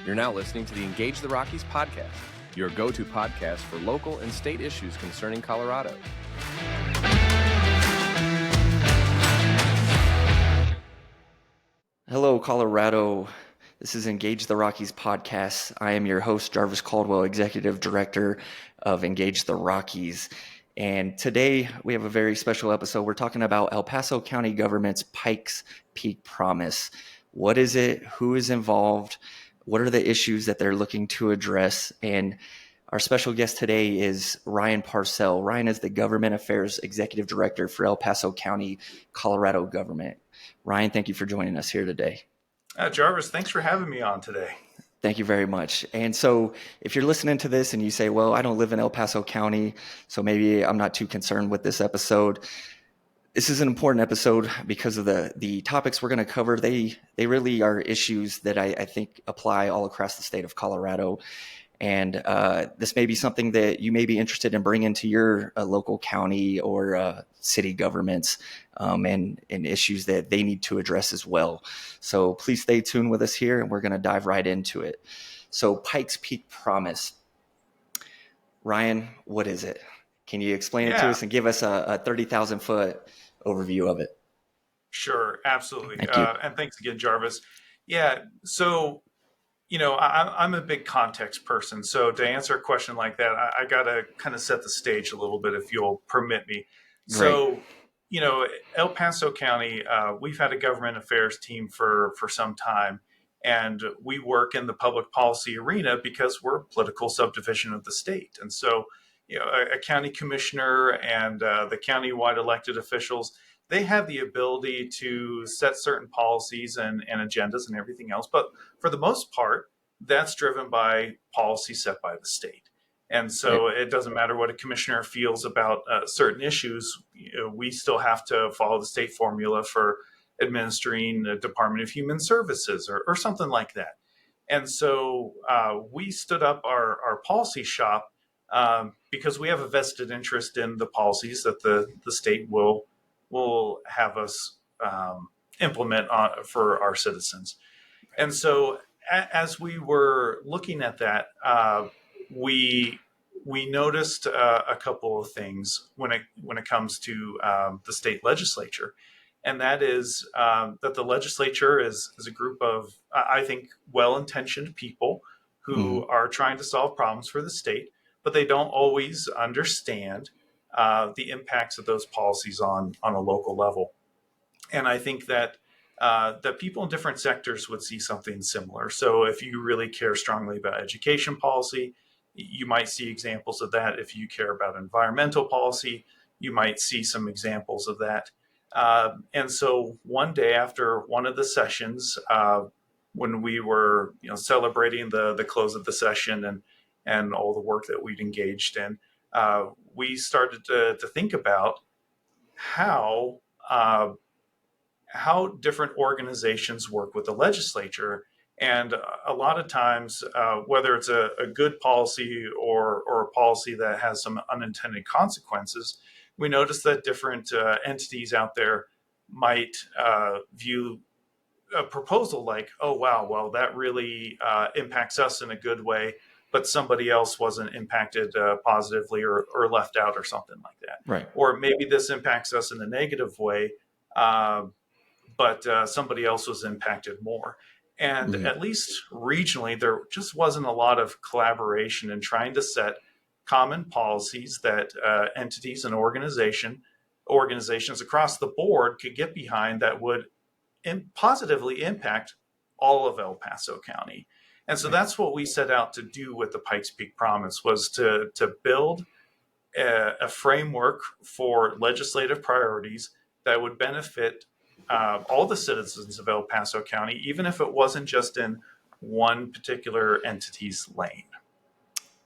You're now listening to the Engage the Rockies podcast, your go-to podcast for local and state issues concerning Colorado. Hello, Colorado. This is Engage the Rockies podcast. I am your host, Jarvis Caldwell, Executive Director of Engage the Rockies. And today we have a very special episode. We're talking about El Paso County government's Pikes Peak Promise. What is it? Who is involved? What are the issues that they're looking to address? And our special guest today is Ryan Parsell. Ryan is the Government Affairs Executive Director for El Paso County, Colorado government. Ryan, thank you for joining us here today. Jarvis, thanks for having me on today. Thank you very much. And so if you're listening to this and you say, well, I don't live in El Paso County, so maybe I'm not too concerned with this episode. This is an important episode because of the topics we're going to cover. They really are issues that I think apply all across the state of Colorado. And this may be something that you may be interested in bringing to your local county or city governments and issues that they need to address as well. So please stay tuned with us here, and we're going to dive right into it. So Pikes Peak Promise. Ryan, what is it? Can you explain it to us and give us a 30,000-foot overview of it? Sure, absolutely. Thank you. And thanks again, Jarvis. Yeah, so I'm a big context person. So to answer a question like that, I got to kind of set the stage a little bit, if you'll permit me. Great. So, El Paso County, we've had a government affairs team for some time, and we work in the public policy arena because we're a political subdivision of the state. And so, a county commissioner and the county-wide elected officials, they have the ability to set certain policies and agendas and everything else. But for the most part, that's driven by policy set by the state. And so it doesn't matter what a commissioner feels about certain issues. We still have to follow the state formula for administering the Department of Human Services or something like that. And so we stood up our policy shop because we have a vested interest in the policies that the state will have us implement for our citizens. And so as we were looking at that, we noticed a couple of things when it comes to the state legislature. And that is that the legislature is a group of, I think, well-intentioned people who are trying to solve problems for the state, but they don't always understand the impacts of those policies on a local level. And I think that people in different sectors would see something similar. So if you really care strongly about education policy, you might see examples of that. If you care about environmental policy, you might see some examples of that. And so one day after one of the sessions, when we were celebrating the close of the session and all the work that we'd engaged in, we started to think about how different organizations work with the legislature. And a lot of times, whether it's a good policy or a policy that has some unintended consequences, we notice that different entities out there might view a proposal like, oh, wow, well, that really impacts us in a good way, but somebody else wasn't impacted positively or left out or something like that. Right. Or maybe this impacts us in a negative way, but somebody else was impacted more. And at least regionally, there just wasn't a lot of collaboration in trying to set common policies that entities and organizations across the board could get behind that would positively impact all of El Paso County. And so that's what we set out to do with the Pikes Peak Promise, was to build a framework for legislative priorities that would benefit all the citizens of El Paso County, even if it wasn't just in one particular entity's lane.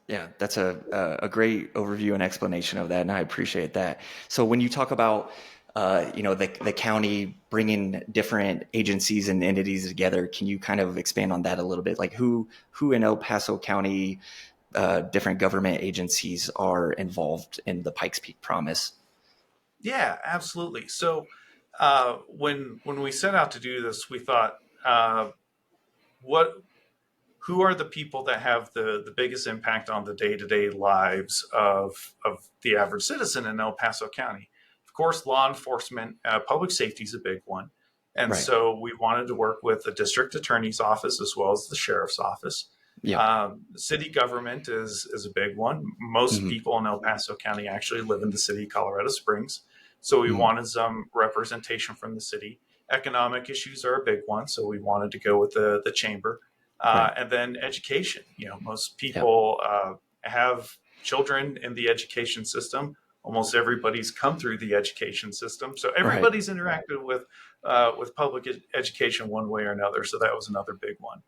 Yeah, that's a great overview and explanation of that, and I appreciate that. So when you talk about the county bringing different agencies and entities together, can you kind of expand on that a little bit? Like who in El Paso County different government agencies are involved in the Pikes Peak Promise? Yeah, absolutely. So when we set out to do this, we thought, what who are the people that have the biggest impact on the day-to-day lives of the average citizen in El Paso County? Of course, law enforcement, public safety is a big one. And Right. so we wanted to work with the district attorney's office as well as the sheriff's office. Yep. City government is a big one. Most Hmm. people in El Paso County actually live in the city of Colorado Springs. So we Hmm. wanted some representation from the city. Economic issues are a big one. So we wanted to go with the chamber. Right. And then education. Most Yep. people have children in the education system. Almost everybody's come through the education system, so Right. everybody's interacted with public education one way or another. So that was another big one.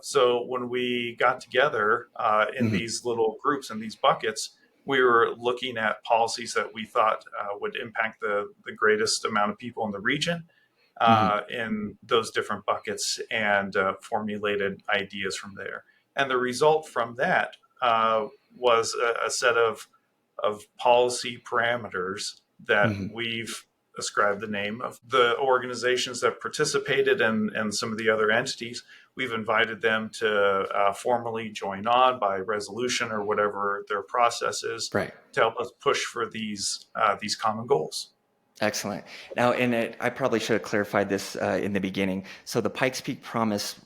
So when we got together in Hmm. these little groups and these buckets, we were looking at policies that we thought would impact the greatest amount of people in the region Hmm. in those different buckets and formulated ideas from there. And the result from that was a set of policy parameters that Hmm. we've ascribed the name of the organizations that participated and some of the other entities. We've invited them to formally join on by resolution or whatever their process is Right. to help us push for these common goals. Excellent. Now, I probably should have clarified this in the beginning. So the Pikes Peak Promise,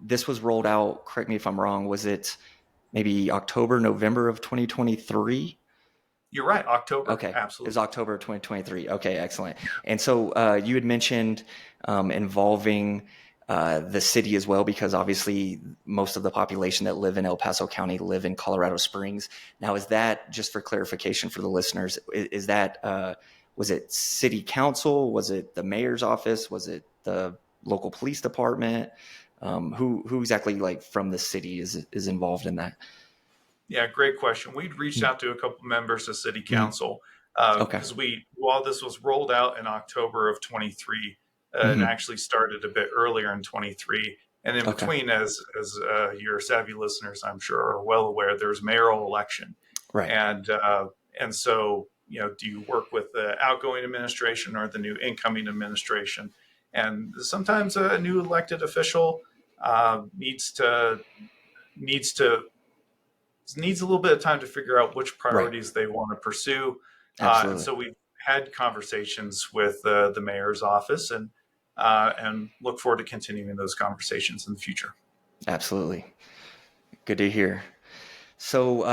this was rolled out, correct me if I'm wrong, was it maybe October, November of 2023? You're right, October, Okay, it was absolutely. October of 2023. Okay, excellent. And so you had mentioned involving the city as well, because obviously most of the population that live in El Paso County live in Colorado Springs. Now, is that, just for clarification for the listeners, is that, was it city council? Was it the mayor's office? Was it the local police department? Who exactly, like, from the city is involved in that? Yeah, great question. We'd reached out to a couple members of city Mm-hmm. council Okay. because while this was rolled out in October of 23, it Mm-hmm. actually started a bit earlier in 23. And in Okay. between, as your savvy listeners, I'm sure, are well aware, there's mayoral election. Right. And so, do you work with the outgoing administration or the new incoming administration? And sometimes a new elected official needs to needs to needs a little bit of time to figure out which Right. priorities they want to pursue. And Absolutely. so we've had conversations with the mayor's office and look forward to continuing those conversations in the future. Absolutely. Good to hear. So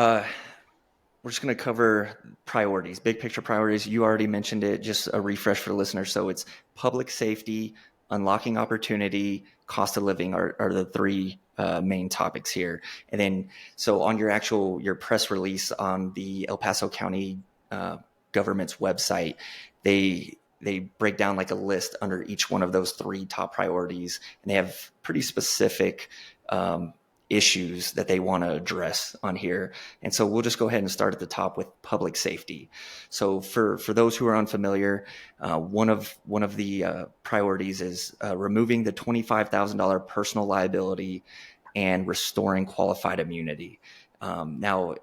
we're just going to cover priorities, big picture priorities. You already mentioned it, just a refresh for the listeners. So it's public safety, unlocking opportunity, cost of living are the three main topics here. And then, so on your press release on the El Paso County government's website, they break down like a list under each one of those three top priorities, and they have pretty specific issues that they want to address on here. And so we'll just go ahead and start at the top with public safety. So for those who are unfamiliar, one of the priorities is removing the $25,000 personal liability and restoring qualified immunity. Now,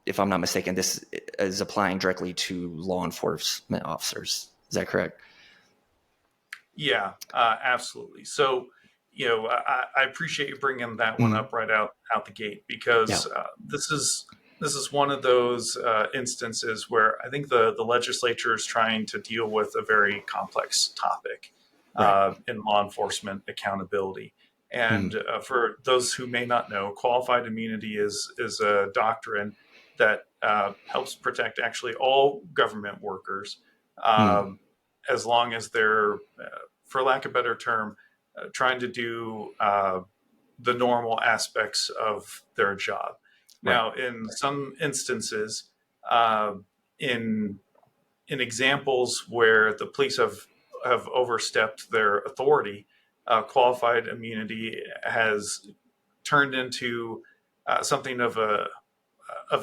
if I'm not mistaken, this is applying directly to law enforcement officers. Is that correct? Yeah, absolutely. So, I appreciate you bringing that one Mm-hmm. up right out the gate Yeah. because this is one of those instances where I think the legislature is trying to deal with a very complex topic Right. in law enforcement accountability. Mm-hmm. And for those who may not know, qualified immunity is a doctrine that helps protect actually all government workers. Mm-hmm. Um, as long as they're, for lack of a better term, trying to do the normal aspects of their job. Right. Now, in some instances, uh, in in examples where the police have overstepped their authority, qualified immunity has turned into something of a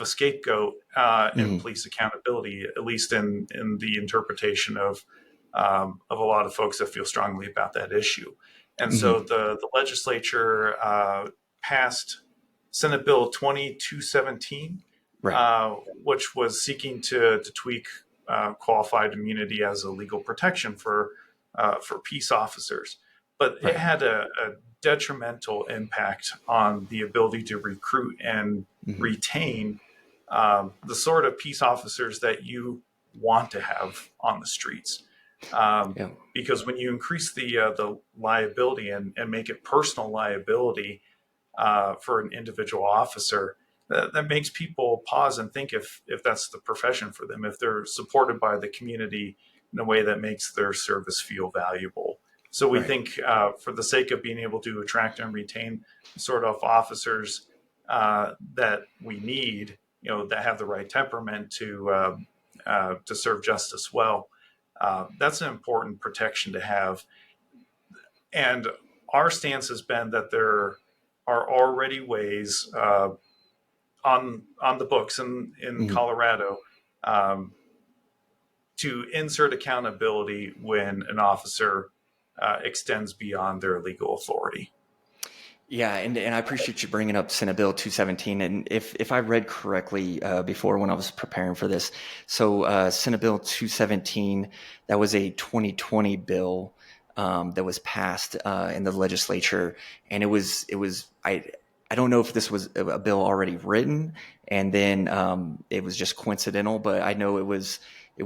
scapegoat in Mm-hmm. police accountability, at least in the interpretation of a lot of folks that feel strongly about that issue. And so Mm-hmm. the legislature passed Senate Bill 2217, Right. which was seeking to tweak qualified immunity as a legal protection for peace officers. but it Right. had a detrimental impact on the ability to recruit and Hmm. retain the sort of peace officers that you want to have on the streets. Um, Yeah. because when you increase the liability and make it personal liability for an individual officer, that makes people pause and think if that's the profession for them, if they're supported by the community in a way that makes their service feel valuable. So we Right. think, for the sake of being able to attract and retain sort of officers that we need, that have the right temperament to serve justice well, that's an important protection to have. And our stance has been that there are already ways on the books in Hmm. Colorado um, to insert accountability when an officer extends beyond their legal authority. Yeah, and I appreciate you bringing up Senate Bill 217. And if I read correctly before when I was preparing for this, so Senate Bill 217, that was a 2020 bill that was passed in the legislature, and I don't know if this was a bill already written, and then it was just coincidental, but I know it was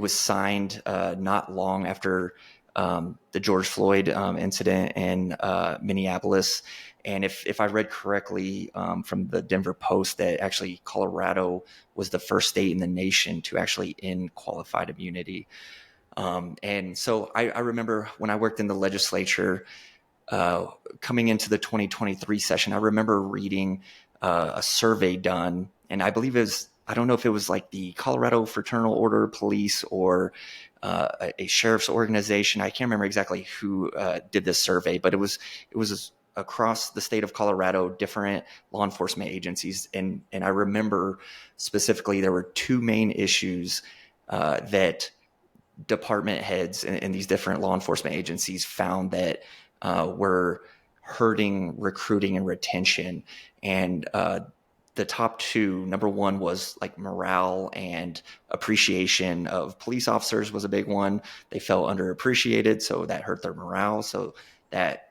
signed not long after the George Floyd incident in Minneapolis. And if I read correctly from the Denver Post, that actually Colorado was the first state in the nation to actually end qualified immunity. And so I remember when I worked in the legislature, uh, coming into the 2023 session, I remember reading a survey done, and I believe I don't know if it was like the Colorado Fraternal Order of Police or a sheriff's organization. I can't remember exactly who did this survey, but it was across the state of Colorado, different law enforcement agencies, and I remember specifically there were two main issues that department heads in these different law enforcement agencies found that were hurting recruiting and retention. And the top two, number one was like morale and appreciation of police officers was a big one. They felt underappreciated, so that hurt their morale. So that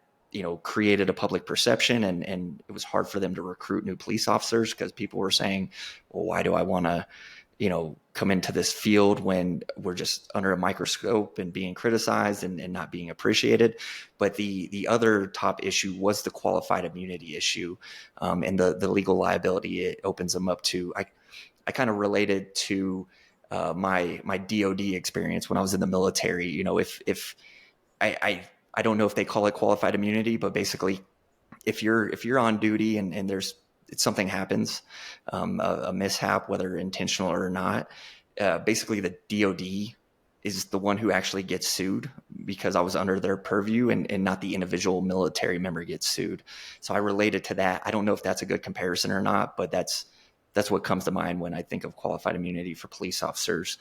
created a public perception, and it was hard for them to recruit new police officers because people were saying, well, why do I want to come into this field when we're just under a microscope and being criticized and not being appreciated. But the other top issue was the qualified immunity issue, and the legal liability it opens them up to. I kind of related to my DoD experience when I was in the military. If I don't know if they call it qualified immunity, but basically if you're on duty and there's something happens, a mishap, whether intentional or not, basically the DoD is the one who actually gets sued because I was under their purview, and not the individual military member gets sued. So I related to that. I don't know if that's a good comparison or not, but that's what comes to mind when I think of qualified immunity for police officers.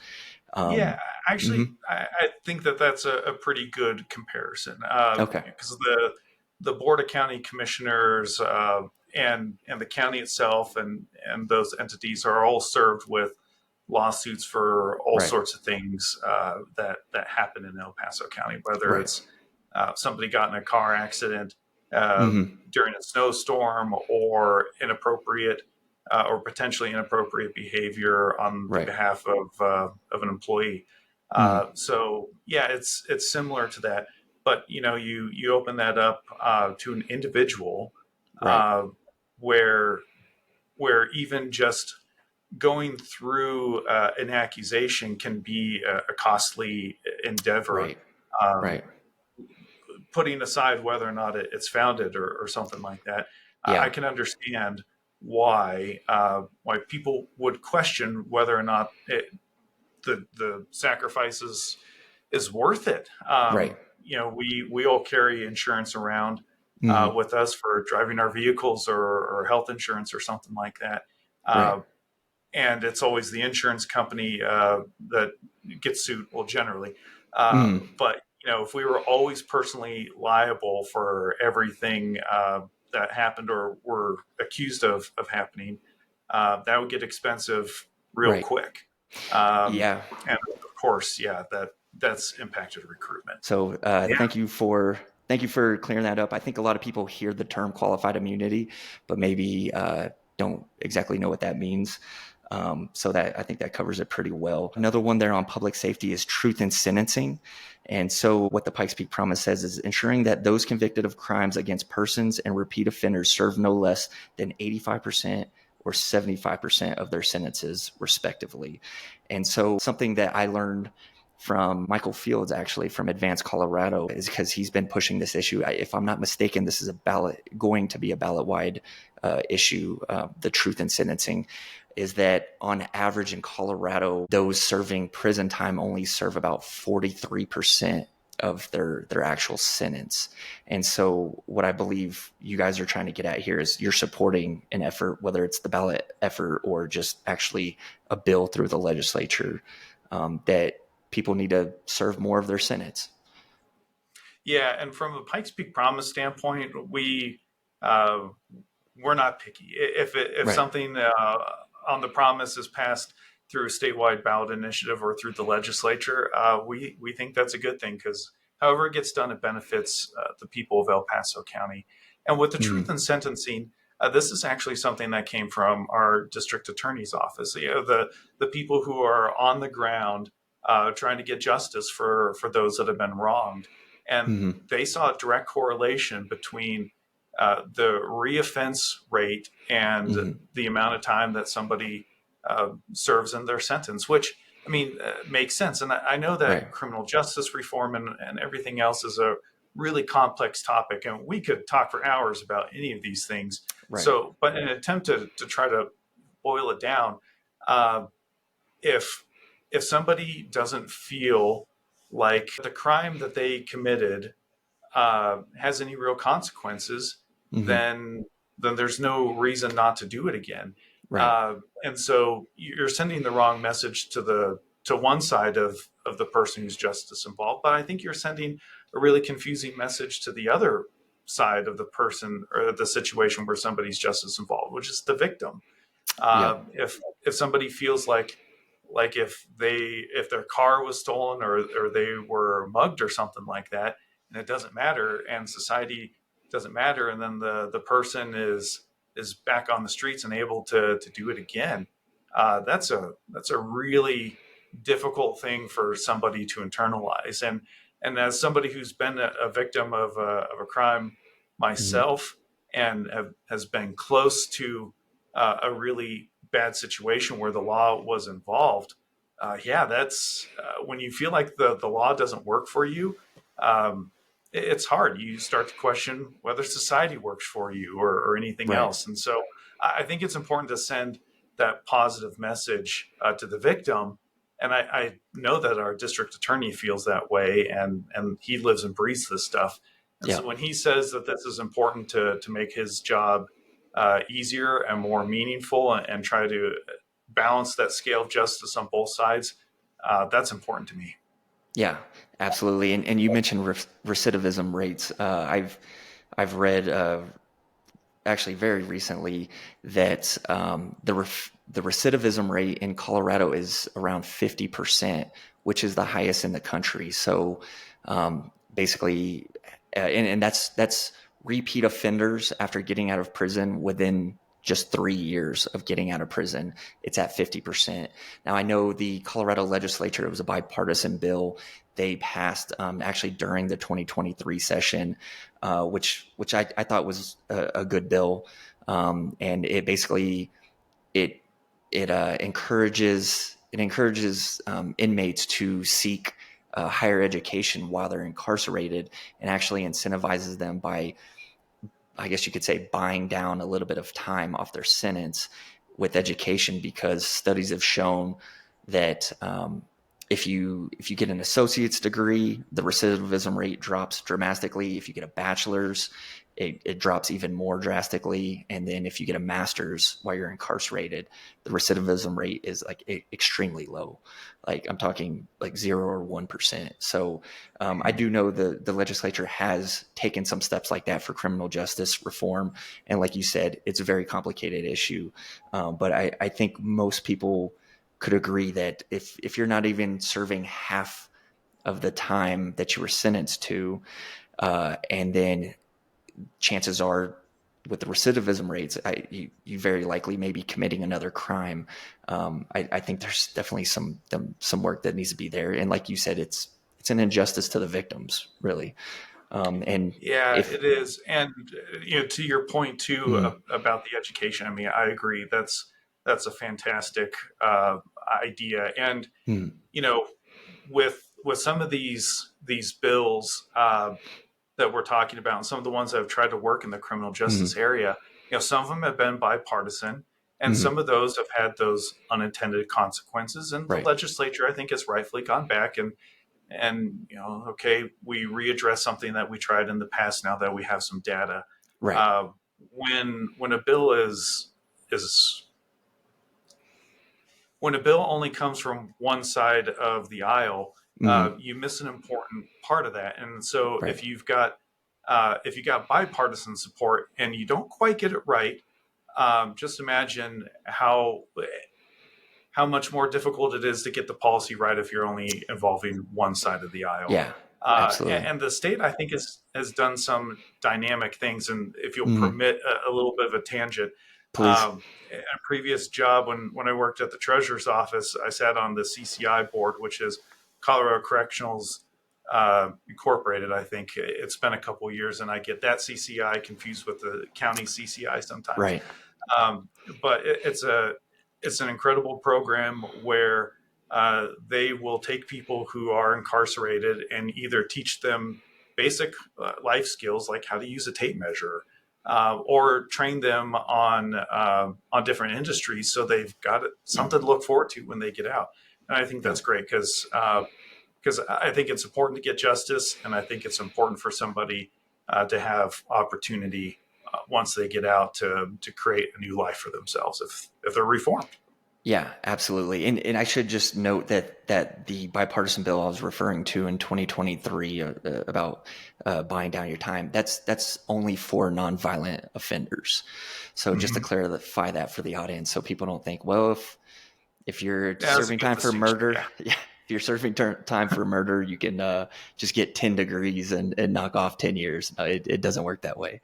Yeah, Um, actually, mhm. I think that that's a pretty good comparison Okay. because the Board of County Commissioners and the county itself and those entities are all served with lawsuits for all Right. sorts of things that happen in El Paso County, whether Right. it's somebody got in a car accident Hmm. during a snowstorm or inappropriate or potentially inappropriate behavior on the Right. behalf of an employee. Hmm. So yeah, it's similar to that, but you open that up to an individual Right. uh, where even just going through an accusation can be a costly endeavor. Right. Um, Right. Putting aside whether or not it's founded or something like that, I Yeah. can understand why people would question whether or not the sacrifices is worth it. Right. We all carry insurance around Hmm. with us for driving our vehicles or health insurance or something like that. Right. And it's always the insurance company that gets sued, well, generally. Mm. But if we were always personally liable for everything that happened or were accused of happening, that would get expensive real Right. quick. Yeah. And of course, yeah, that's impacted recruitment. So Yeah. thank you for Thank you for clearing that up. I think a lot of people hear the term qualified immunity, but maybe don't exactly know what that means. So that I think that covers it pretty well. Another one there on public safety is truth in sentencing. And so what the Pikes Peak Promise says is ensuring that those convicted of crimes against persons and repeat offenders serve no less than 85% or 75% of their sentences, respectively. And so something that I learned from Michael Fields, actually from Advanced Colorado, is because he's been pushing this issue. If I'm not mistaken, this is going to be a ballot-wide issue, the truth in sentencing, is that on average in Colorado, those serving prison time only serve about 43% of their actual sentence. And so what I believe you guys are trying to get at here is you're supporting an effort, whether it's the ballot effort or just actually a bill through the legislature, that people need to serve more of their sentence. Yeah, and from a Pikes Peak Promise standpoint, we're not picky. If Right. something on the promise is passed through a statewide ballot initiative or through the legislature, we think that's a good thing, because however it gets done, it benefits the people of El Paso County. And with the truth in sentencing, this is actually something that came from our district attorney's office. The people who are on the ground trying to get justice for those that have been wronged. And they saw a direct correlation between the reoffense rate and the amount of time that somebody serves in their sentence, which, I mean, makes sense. And I know that Right. criminal justice reform and everything else is a really complex topic, and we could talk for hours about any of these things. Right. So, but in an attempt to try to boil it down, if somebody doesn't feel like the crime that they committed has any real consequences, then there's no reason not to do it again. Right. And so you're sending the wrong message to one side of the person who's justice involved, but I think you're sending a really confusing message to the other side of the person or the situation where somebody's justice involved, which is the victim. Yeah. If somebody feels like if their car was stolen or they were mugged or something like that, and it doesn't matter, and society doesn't matter, and then the person is back on the streets and able to do it again, that's a really difficult thing for somebody to internalize. And as somebody who's been a victim of a crime myself, and has been close to a really bad situation where the law was involved, that's when you feel like the law doesn't work for you. It's hard. You start to question whether society works for you or anything Right. else. And so I think it's important to send that positive message to the victim. And I know that our district attorney feels that way, and he lives and breathes this stuff. And Yeah. so when he says that this is important to make his job easier and more meaningful, and try to balance that scale of justice on both sides, that's important to me. Yeah, absolutely. And you mentioned recidivism rates. I've read actually very recently that the recidivism rate in Colorado is around 50%, which is the highest in the country. So basically, and that's repeat offenders after getting out of prison within just 3 years of getting out of prison. It's at 50%. Now, I know the Colorado legislature, it was a bipartisan bill. They passed actually during the 2023 session, which I thought was a good bill. And it basically, it encourages inmates to seek higher education while they're incarcerated, and actually incentivizes them by, I guess you could say, buying down a little bit of time off their sentence with education, because studies have shown that if you get an associate's degree, the recidivism rate drops dramatically. If you get a bachelor's, it drops even more drastically. And then if you get a master's while you're incarcerated, the recidivism rate is like extremely low. Like I'm talking like 0 or 1%. So I do know the legislature has taken some steps like that for criminal justice reform. And like you said, it's a very complicated issue. But I think most people could agree that if you're not even serving half of the time that you were sentenced to, And then chances are with the recidivism rates, you very likely may be committing another crime. I think there's definitely some work that needs to be there. And like you said, it's an injustice to the victims, really. And Yeah, if it is. And to your point too mm, about the education, I mean, I agree. That's a fantastic idea. And mm, you know, with some of these bills that we're talking about, and some of the ones that have tried to work in the criminal mm, justice area, some of them have been bipartisan, and mm, some of those have had those unintended consequences. And the right, legislature, I think, has rightfully gone back and okay, we readdress something that we tried in the past now that we have some data. right, Uh, when a bill is when a bill only comes from one side of the aisle, mm, you miss an important part of that. And so right, if you got bipartisan support and you don't quite get it right, just imagine how much more difficult it is to get the policy right if you're only involving one side of the aisle. yeah, absolutely, And the state, I think, has done some dynamic things. And if you'll mm, permit a little bit of a tangent, please, in a previous job when I worked at the treasurer's office, I sat on the CCI board, which is Colorado Correctionals Incorporated. I think it's been a couple years, and I get that CCI confused with the county CCI sometimes. right, Um, but it's an incredible program where they will take people who are incarcerated and either teach them basic life skills like how to use a tape measure, or train them on different industries, so they've got something to look forward to when they get out. And I think yeah. that's great because I think it's important to get justice, and I think it's important for somebody to have opportunity once they get out to create a new life for themselves if they're reformed. Yeah, absolutely. And I should just note that the bipartisan bill I was referring to in 2023 about buying down your time, that's only for nonviolent offenders. So just to Mm-hmm. clarify that for the audience, so people don't think, well, if you're Yeah, that's a serving good time for distinction. murder, Yeah. yeah, if you're serving time for murder, you can just get 10 degrees and knock off 10 years. No, it doesn't work that way.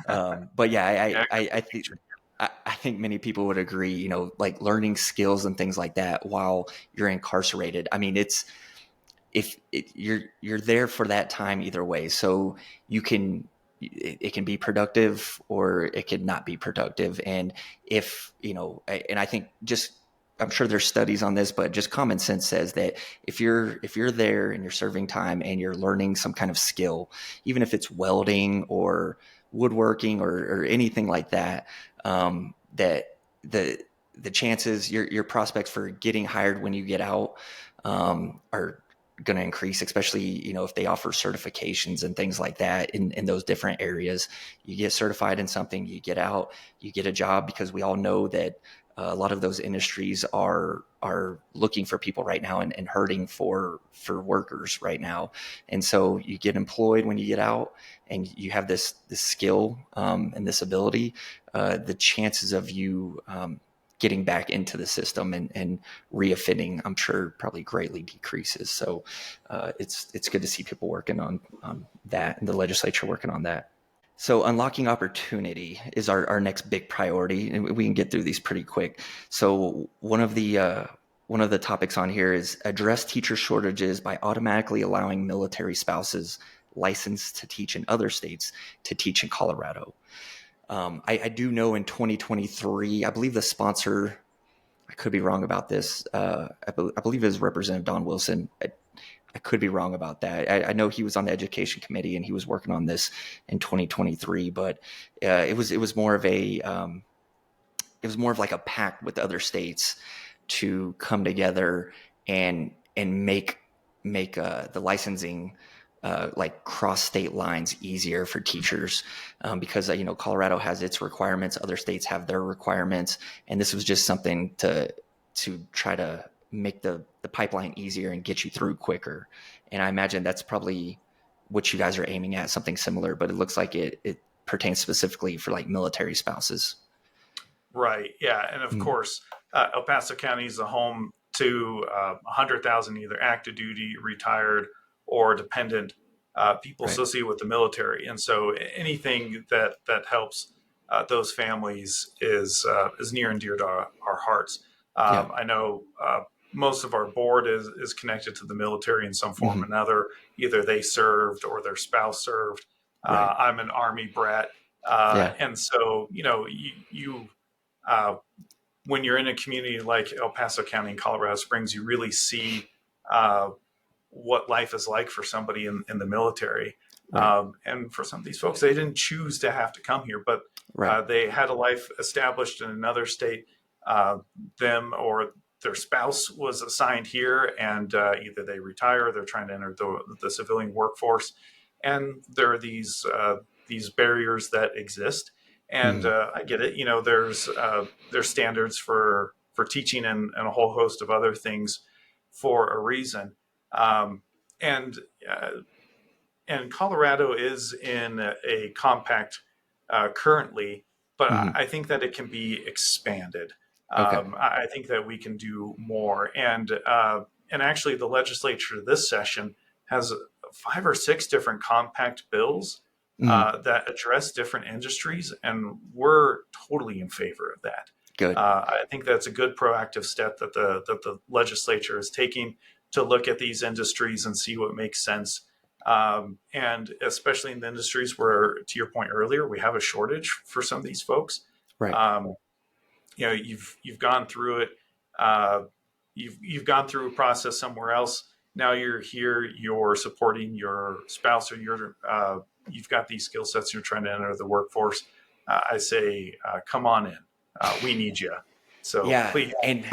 But yeah, Yeah, good I think distinction. I think many people would agree, like learning skills and things like that while you're incarcerated. I mean, you're there for that time either way. So it can be productive or it could not be productive. And and I think I'm sure there's studies on this, but just common sense says that if you're there and you're serving time and you're learning some kind of skill, even if it's welding or woodworking or anything like that, that the chances your prospects for getting hired when you get out are going to increase, especially if they offer certifications and things like that in those different areas. You get certified in something, you get out, you get a job, because we all know that a lot of those industries are looking for people right now and hurting for workers right now. And so you get employed when you get out and you have this skill and this ability. The chances of you getting back into the system and reoffending, I'm sure, probably greatly decreases. So it's good to see people working on that, and the legislature working on that. So unlocking opportunity is our next big priority, and we can get through these pretty quick. So one of the topics on here is address teacher shortages by automatically allowing military spouses licensed to teach in other states to teach in Colorado. I do know in 2023, I believe the sponsor, I could be wrong about this. I believe it was Representative Don Wilson. I could be wrong about that. I know he was on the education committee and he was working on this in 2023, but it was more of like a pact with other states to come together and make the licensing like cross state lines easier for teachers, because Colorado has its requirements, other states have their requirements, and this was just something to try to make the pipeline easier and get you through quicker. And I imagine that's probably what you guys are aiming at, something similar, but it looks like it pertains specifically for like military spouses. Right. Yeah. And of Mm, course, El Paso County is the home to 100,000 either active duty, retired, or dependent people Right. associated with the military. And so anything that helps those families is near and dear to our hearts. Yeah. I know most of our board is connected to the military in some form Hmm. or another. Either they served or their spouse served. Right. I'm an Army brat. Yeah. And so, you uh, when you're in a community like El Paso County in Colorado Springs, you really see uh, what life is like for somebody in the military. Right. And for some of these folks, they didn't choose to have to come here, but Right. they had a life established in another state. Them or their spouse was assigned here, and either they retire or they're trying to enter the civilian workforce. And there are these barriers that exist. And Hmm. I get it. There's standards for teaching and a whole host of other things for a reason. Um, and uh, and Colorado is in a compact currently, but Hmm. I think that it can be expanded. Okay. I think that we can do more, and actually, the legislature this session has 5 or 6 different compact bills Hmm. that address different industries, and we're totally in favor of that. Good. I think that's a good proactive step that the legislature is taking to look at these industries and see what makes sense. And especially in the industries where, to your point earlier, we have a shortage for some of these folks. Right. Um, you've gone through it. Uh, you've gone through a process somewhere else. Now you're here. You're supporting your spouse, or you've got these skill sets. You're trying to enter the workforce. I say, come on in. We need you. So Yeah. please. And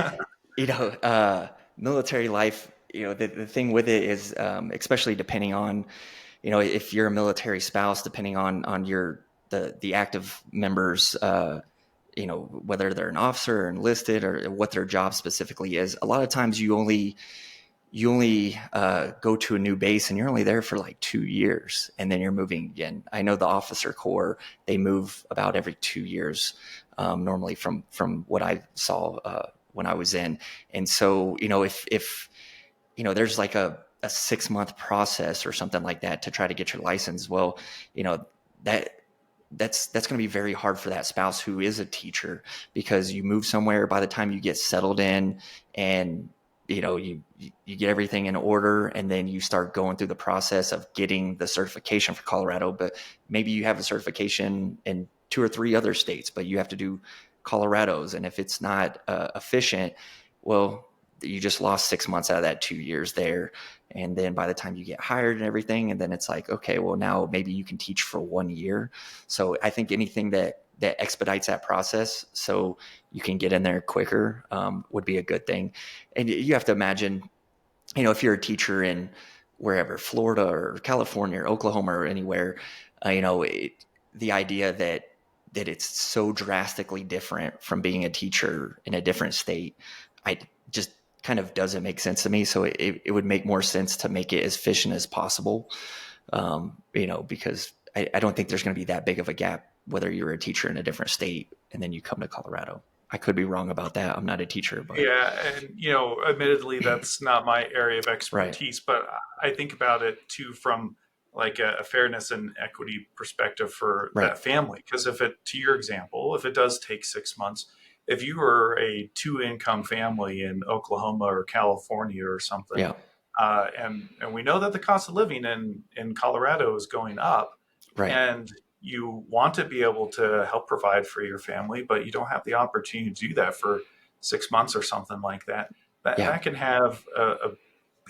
military life, the thing with it is, especially depending on, if you're a military spouse, depending on the active members, whether they're an officer or enlisted or what their job specifically is. A lot of times you only go to a new base and you're only there for like 2 years and then you're moving again. I know the officer corps, they move about every 2 years, normally from what I saw when I was in. And so, if there's like a 6-month process or something like that to try to get your license, well, you know, that that's going to be very hard for that spouse who is a teacher, because you move somewhere, by the time you get settled in and you get everything in order, and then you start going through the process of getting the certification for Colorado. But maybe you have a certification in 2 or 3 other states, but you have to do Colorado's, and if it's not efficient, well, you just lost 6 months out of that 2 years there. And then by the time you get hired and everything, and then it's like, okay, well, now maybe you can teach for 1 year. So I think anything that expedites that process so you can get in there quicker, would be a good thing. And you have to imagine, if you're a teacher in wherever, Florida or California or Oklahoma or anywhere, the idea that it's so drastically different from being a teacher in a different state, I just kind of doesn't make sense to me. So it would make more sense to make it as efficient as possible, because I don't think there's going to be that big of a gap whether you're a teacher in a different state and then you come to Colorado. I could be wrong about that. I'm not a teacher, but Yeah, and admittedly, that's not my area of right, expertise, but I think about it too from like a fairness and equity perspective for right, that family. Because to your example, if it does take 6 months, if you were a 2 income family in Oklahoma or California or something, yeah, and we know that the cost of living in Colorado is going up, right, and you want to be able to help provide for your family, but you don't have the opportunity to do that for 6 months or something like that. That yeah, that can have a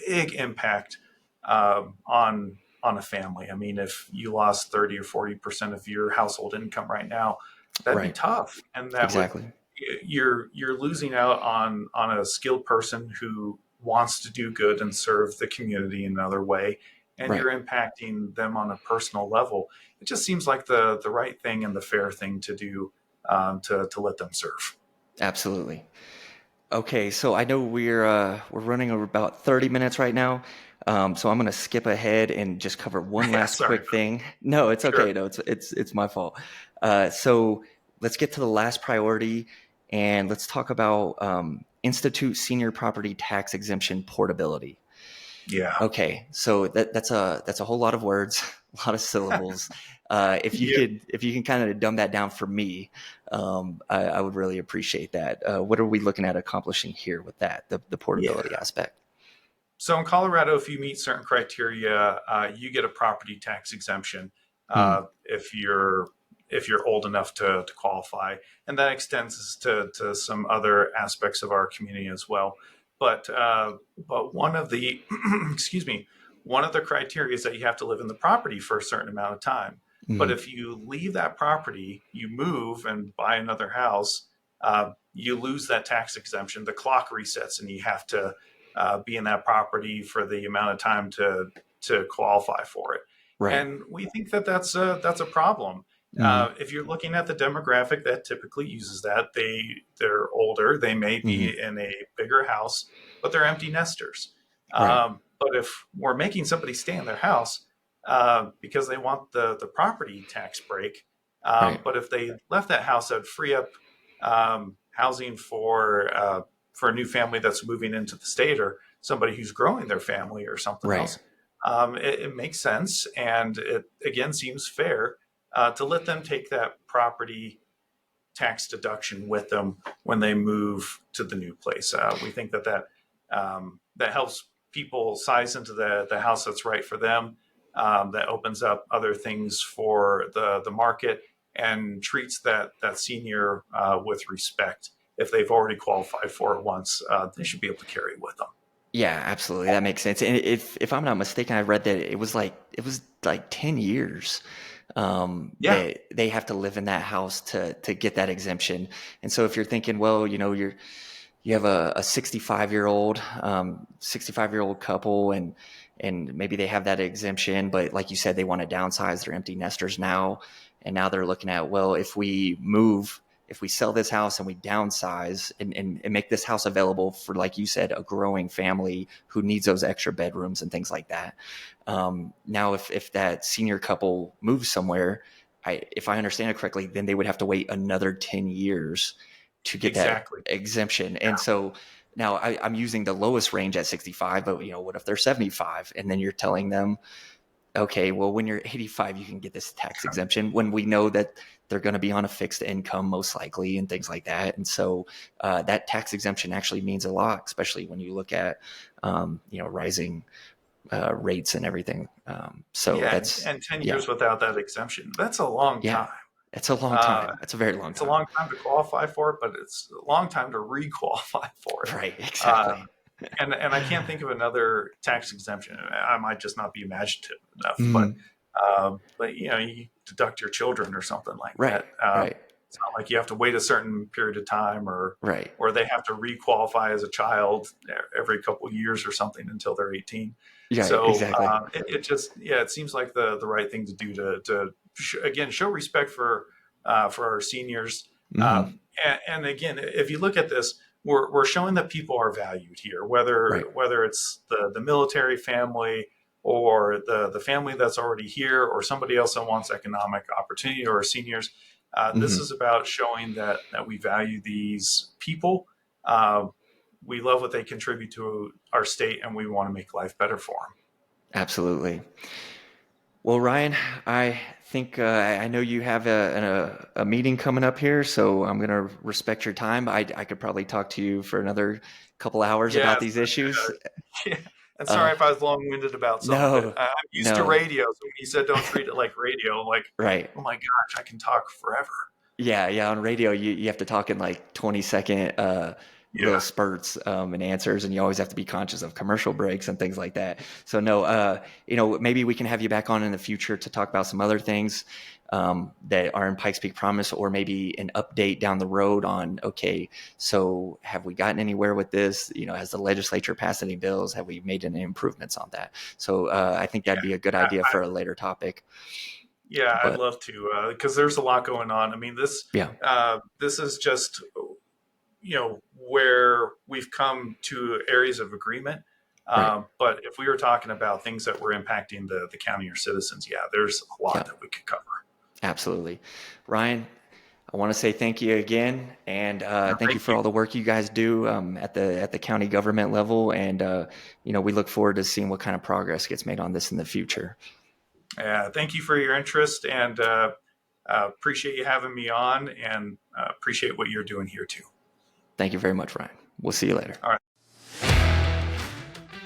big impact on a family. I mean, if you lost 30 or 40% of your household income right now, that'd be right, tough, and that would exactly, you're losing out on a skilled person who wants to do good and serve the community in another way, and right, you're impacting them on a personal level. It just seems like the right thing and the fair thing to do, to let them serve. absolutely. Okay, so I know we're running over about 30 minutes right now. So I'm gonna skip ahead and just cover one Yeah, last sorry. quick thing. No, it's Sure. okay. No, it's my fault. So let's get to the last priority, and let's talk about Institute Senior Property Tax Exemption Portability. Yeah. Okay, so that's a whole lot of words, a lot of syllables. Yeah. If you can kind of dumb that down for me, I would really appreciate that. What are we looking at accomplishing here with that, the Yeah. portability aspect? So in Colorado, if you meet certain criteria, you get a property tax exemption Hmm. if you're old enough to qualify, and that extends to some other aspects of our community as well. But one of the excuse me, one of the criteria is that you have to live in the property for a certain amount of time. But Hmm. if you leave that property, you move and buy another house, you lose that tax exemption. The clock resets, and you have to be in that property for the amount of time to qualify for it. Right. And we think that that's a problem. Hmm. If you're looking at the demographic that typically uses that, they're older, they may Hmm. be in a bigger house, but they're empty nesters. Right. But if we're making somebody stay in their house because they want the property tax break, Right. but if they left that house, that would free up housing for a new family that's moving into the state, or somebody who's growing their family or something Right. else. It makes sense, and it again seems fair to let them take that property tax deduction with them when they move to the new place. We think that helps people size into the house that's right for them. That opens up other things for the market and treats that senior with respect. If they've already qualified for it once, they should be able to carry it with them. Yeah, absolutely. That makes sense. And if I'm not mistaken, I read that it was like 10 years Yeah, that they have to live in that house to get that exemption. And so if you're thinking, well, you have a 65-year-old couple, and maybe they have that exemption, but like you said, they want to downsize, they're empty nesters now, and now they're looking at, well, if we sell this house and we downsize and make this house available for, like you said, a growing family who needs those extra bedrooms and things like that. Now if that senior couple moves somewhere, if I understand it correctly, then they would have to wait another 10 years to get that exactly. exemption. And so now I'm using the lowest range at 65, but what if they're 75? And then you're telling them, okay, well, when you're 85, you can get this tax exemption, when we know that they're going to be on a fixed income most likely and things like that. And so that tax exemption actually means a lot, especially when you look at, rising rates and everything. So Yeah, that's, and 10 yeah, years without that exemption, that's a long yeah, time. it's a long Uh, time. It's a very long it's a time. long time to qualify for it, but it's a long time to re-qualify for it. Right. Uh, Exactly. and I can't think of another tax exemption. I might just not be imaginative enough, Mhm. but you deduct your children or something like Right. that. Right. It's not like you have to wait a certain period of time, Right. or they have to re-qualify as a child every couple of years or something until they're 18. Yeah, So exactly. it just it seems like the right thing to do to again show respect for our seniors. Hmm. And again, if you look at this, we're showing that people are valued here, Right. whether it's the military family, or the family that's already here, or somebody else that wants economic opportunity, or seniors. This Hmm. is about showing that we value these people. Uh, we love what they contribute to our state, and we want to make life better for them. Absolutely. Well, Ryan, I think I know you have a meeting coming up here, so I'm going to respect your time. I could probably talk to you for another couple hours about Yes, these issues. yeah. And Uh, sorry if I was long-winded about some of it. no, I'm used to no, radio, so when you said don't treat it like radio, like, right. oh my gosh, I can talk forever. Yeah, yeah. On radio, you have to talk in like 20-second little Yeah, spurts and answers, and you always have to be conscious of commercial breaks and things like that. So no, maybe we can have you back on in the future to talk about some other things that are in Pikes Peak Promise, or maybe an update down the road on, okay, so have we gotten anywhere with this? Has the legislature passed any bills? Have we made any improvements on that? So I think that'd be a good idea I, for a later topic. yeah, I'd But love to, because there's a lot going on. I mean, yeah, this is just where we've come to areas of agreement. right. But if we were talking about things that were impacting the county or citizens, yeah, there's a Yeah, lot that we could cover. absolutely. Ryan, I want to say thank you again, and thank you for all the work you guys do at the county government level, and we look forward to seeing what kind of progress gets made on this in the future. Thank you for your interest, and appreciate you having me on, and appreciate what you're doing here too. Thank you very much, Ryan. We'll see you later. All right.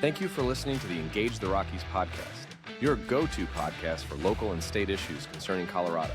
Thank you for listening to the Engage the Rockies podcast, your go-to podcast for local and state issues concerning Colorado.